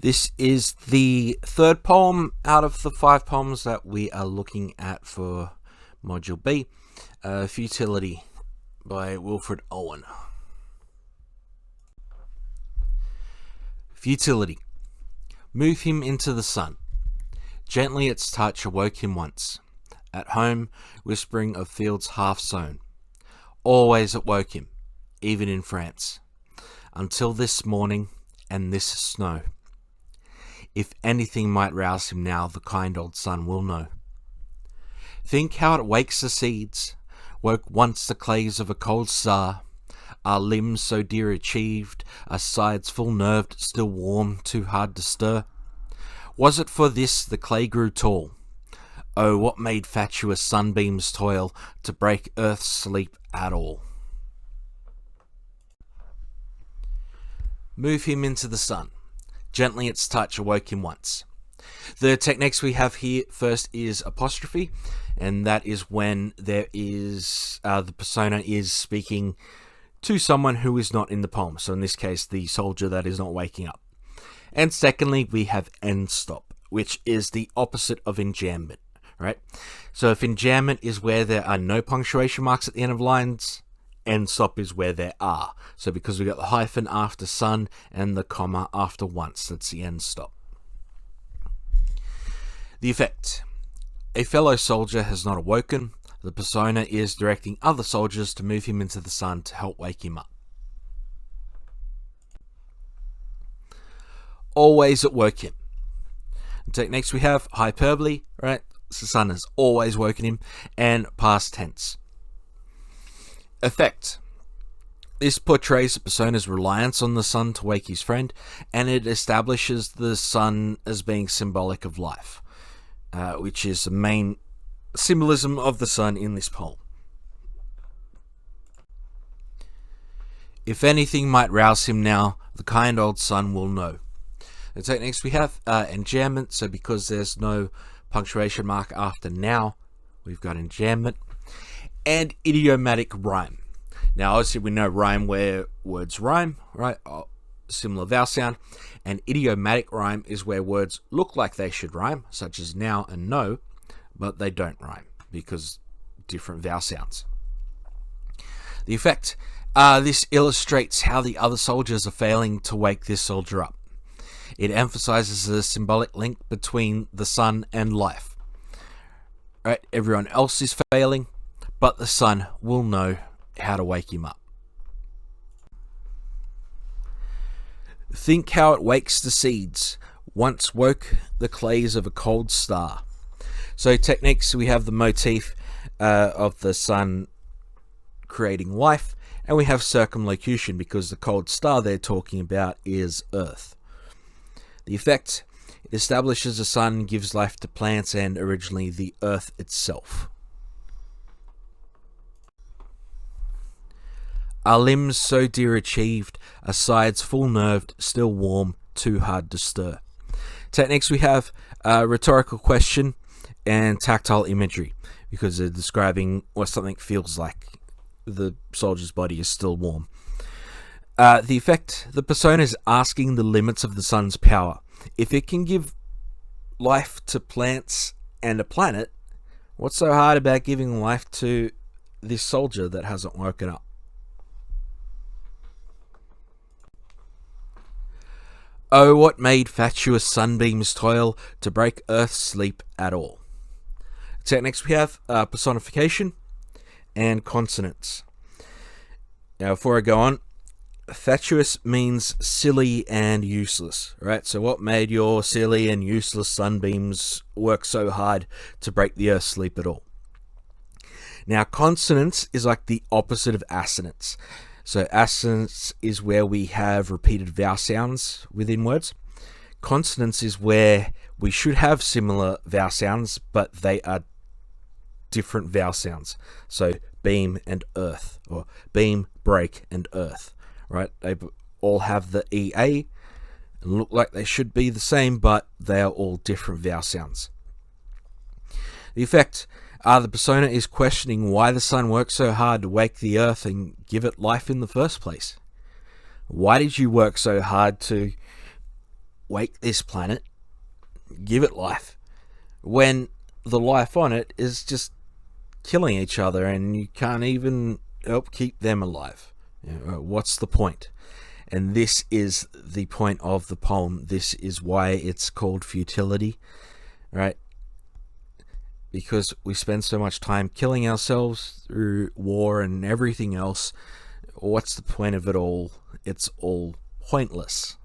This is the third poem out of the 5 poems that we are looking at for Module B, Futility by Wilfred Owen. Futility. Move him into the sun. Gently its touch awoke him once. At home, whispering of fields half sown. Always it woke him, even in France. Until this morning and this snow. If anything might rouse him now, the kind old sun will know. Think how it wakes the seeds, woke once the clays of a cold star, our limbs so dear achieved, our sides full nerved, still warm, too hard to stir. Was it for this the clay grew tall? Oh, what made fatuous sunbeams toil to break earth's sleep at all? Move him into the sun. Gently its touch awoke him once. The techniques we have here first is apostrophe, and that is when there is the persona is speaking to someone who is not in the poem. So in this case, the soldier that is not waking up. And secondly, we have end stop, which is the opposite of enjambment, right? So if enjambment is where there are no punctuation marks at the end of lines, end stop is where there are. So because we got the hyphen after sun and the comma after once, that's the end stop. The effect. A fellow soldier has not awoken. The persona is directing other soldiers to move him into the sun to help wake him up. Always it woke him. The techniques we have hyperbole, right? The sun has always woken him, and past tense. Effect. This portrays the persona's reliance on the sun to wake his friend, and it establishes the sun as being symbolic of life, which is the main symbolism of the sun in this poem. If anything might rouse him now, the kind old sun will know. The techniques we have enjambment, so because there's no punctuation mark after now, we've got enjambment. And idiomatic rhyme. Now, obviously, we know rhyme where words rhyme, right? Similar vowel sound. And idiomatic rhyme is where words look like they should rhyme, such as now and no, but they don't rhyme because different vowel sounds. The effect. This illustrates how the other soldiers are failing to wake this soldier up. It emphasizes the symbolic link between the sun and life. Right? Everyone else is failing, but the sun will know how to wake him up. Think how it wakes the seeds, once woke the clays of a cold star. So techniques, we have the motif of the sun creating life, and we have circumlocution because the cold star they're talking about is Earth. The effect, it establishes the sun gives life to plants and originally the Earth itself. Our limbs so dear achieved, our sides full nerved, still warm, too hard to stir. Techniques we have rhetorical question and tactile imagery, because they're describing what something feels like. The soldier's body is still warm. The effect, the persona is asking the limits of the sun's power. If it can give life to plants and a planet, what's so hard about giving life to this soldier that hasn't woken up? Oh, what made fatuous sunbeams toil to break earth's sleep at all? Techniques we have personification and consonants. Now, before I go on, fatuous means silly and useless, right? So what made your silly and useless sunbeams work so hard to break the earth's sleep at all? Now, consonants is like the opposite of assonance. So assonance is where we have repeated vowel sounds within words. Consonants is where we should have similar vowel sounds, but they are different vowel sounds. So beam and earth, or beam, break, and earth, right? They all have the EA and look like they should be the same, but they are all different vowel sounds. The effect. The persona is questioning why the sun worked so hard to wake the earth and give it life in the first place. Why did you work so hard to wake this planet, give it life, when the life on it is just killing each other and you can't even help keep them alive? What's the point? And this is the point of the poem. This is why it's called Futility, right? Because we spend so much time killing ourselves through war and everything else. What's the point of it all? It's all pointless.